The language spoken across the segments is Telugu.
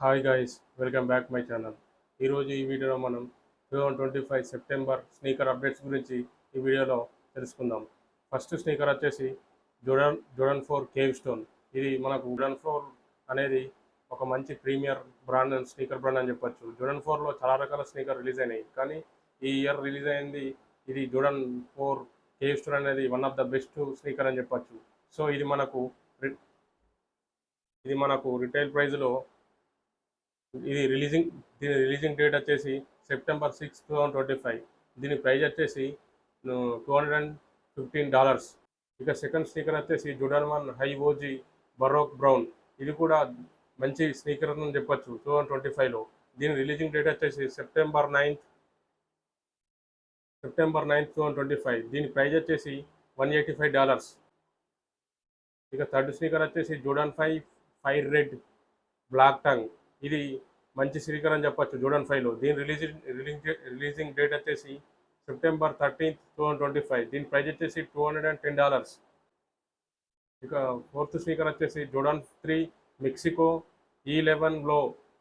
Hi guys, welcome back my channel. ఈరోజు ఈ వీడియోలో మనం 2025 సెప్టెంబర్ స్నీకర్ అప్డేట్స్ గురించి ఈ వీడియోలో తెలుసుకుందాం. ఫస్ట్ స్నీకర్ వచ్చేసి జోర్డన్ 4 కేవ్ స్టోన్. ఇది మనకు జోర్డన్ 4 అనేది ఒక మంచి premier brand and sneaker brand అని చెప్పొచ్చు. జోర్డన్ 4లో చాలా రకాల స్నీకర్ రిలీజ్ అయినాయి, కానీ ఈ ఇయర్ రిలీజ్ అయింది ఇది జోర్డన్ 4 కేవ్ స్టోన్ అనేది one of the best sneaker అని చెప్పొచ్చు. సో ఇది మనకు రిటైల్ ప్రైస్లో దీని రిలీజింగ్ డేట్ వచ్చేసి సెప్టెంబర్ 6, 2025. దీని ప్రైస్ వచ్చేసి $215. ఇక సెకండ్ స్నీకర్ వచ్చేసి Jordan 1 high OG baroque brown. ఇది కూడా మంచి స్నీకర్ అని చెప్పొచ్చు 2025లో. దీని రిలీజింగ్ డేట్ వచ్చేసి సెప్టెంబర్ 9, 2025. దీని ప్రైస్ వచ్చేసి $185. ఇక థర్డ్ స్నీకర్ వచ్చేసి Jordan 5 fire red black tongue. ఇది మంచి స్నీకర్ అని చెప్పొచ్చు జోర్డన్ 5లో. దీని రిలీజింగ్ డేట్ వచ్చేసి సెప్టెంబర్ 13, 2025. దీని ప్రైస్ వచ్చేసి $210. ఇక ఫోర్త్ స్నీకర్ వచ్చేసి జోర్డన్ 3 మెక్సికో E11 లో.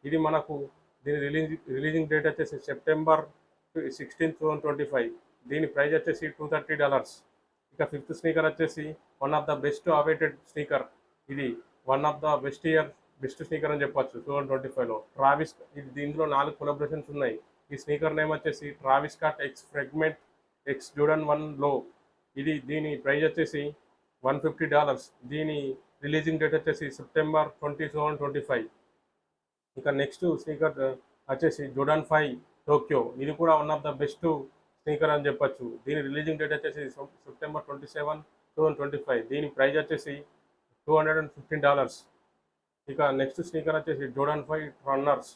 ఇది మనకు దీని రిలీజింగ్ డేట్ వచ్చేసి సెప్టెంబర్ 16, 2025. దీని ప్రైస్ వచ్చేసి $230. ఇక ఫిఫ్త్ స్నీకర్ వచ్చేసి one of the best awaited sneaker. ఇది one of the best sneaker అని చెప్పొచ్చు 2025లో. దీంట్లో 4 కొలాబరేషన్స్ ఉన్నాయి. ఈ స్నీకర్ నేమ్ వచ్చేసి Travis Scott X Fragment X Jordan 1 లో. దీని ప్రైస్ వచ్చేసి $150. దీని రిలీజింగ్ డేట్ వచ్చేసి సెప్టెంబర్ 20, 2025. ఇక నెక్స్ట్ స్నీకర్ వచ్చేసి జోర్డన్ 5 టోక్యో. ఇది కూడా one of the best sneaker అని చెప్పొచ్చు. దీని రిలీజింగ్ డేట్ వచ్చేసి సెప్టెంబర్ 27, 2025. దీని ప్రైస్ వచ్చేసి $215. ఇక నెక్స్ట్ స్నీకర్ వచ్చేసి జోర్డన్ 5 రన్నర్స్.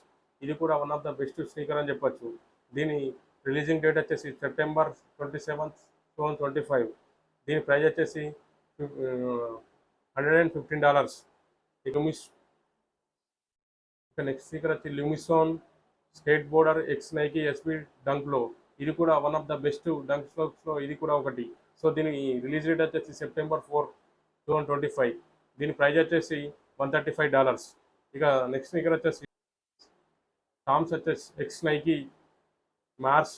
ఇది కూడా one of the best sneaker అని చెప్పొచ్చు. దీని రిలీజింగ్ డేట్ వచ్చేసి సెప్టెంబర్ 27, 2025. దీని ప్రైస్ వచ్చేసి $115. ఇక నెక్స్ట్ స్నీకర్ వచ్చి ల్యూమిసోన్ skateboarder X Nike SB డంక్లో. ఇది కూడా వన్ ఆఫ్ ద బెస్ట్ డంక్స్లో ఇది కూడా ఒకటి. సో దీని రిలీజ్ డేట్ వచ్చేసి సెప్టెంబర్ 4, 2025. దీని ప్రైస్ వచ్చేసి $135. ఇక నెక్స్ట్ స్నీకర్ వచ్చేసి టామ్స్ వచ్చేసి ఎక్స్ నైకీ మార్స్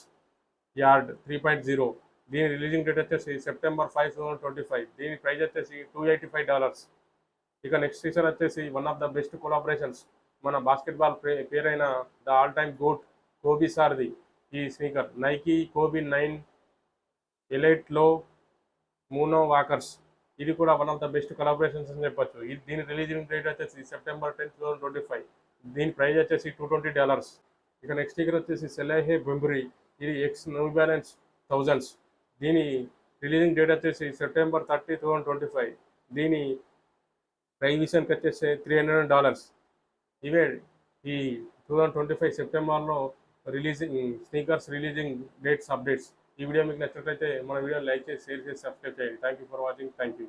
యార్డ్ 3.0. దీని రిలీజింగ్ డేట్ వచ్చేసి సెప్టెంబర్ 5, 2025. దీని ప్రైస్ వచ్చేసి $285. ఇక నెక్స్ట్ స్నీకర్ వచ్చేసి one of the best collaborations, మన బాస్కెట్బాల్ పేరైన the all time GOAT Kobe సార్ది ఈ స్నీకర్. నైకీ కోబీ 9 ఎలైట్ లో మూనో వాకర్స్. ఇది కూడా one of the best collaborations అని చెప్పొచ్చు. దీని రిలీజింగ్ డేట్ వచ్చేసి సెప్టెంబర్ 10, 2025. దీని ప్రైస్ వచ్చేసి $220. ఇక నెక్స్ట్ స్నీకర్ వచ్చేసి సెలహే బెంబురీ. ఇది ఎక్స్ న్యూ బ్యాలెన్స్ థౌజండ్స్. దీని రిలీజింగ్ డేట్ వచ్చేసి సెప్టెంబర్ 30, 2025. దీని ప్రైస్ విషయానికి వచ్చేసి $300. ఇవే ఈ 2025 సెప్టెంబర్లో స్నీకర్స్ రిలీజింగ్ డేట్స్ అప్డేట్స్. ఈ వీడియో మీకు నచ్చినట్లయితే మన వీడియోని లైక్ చేసి, షేర్ చేసి, సబ్స్క్రైబ్ చేయండి. Thank you for watching. Thank you.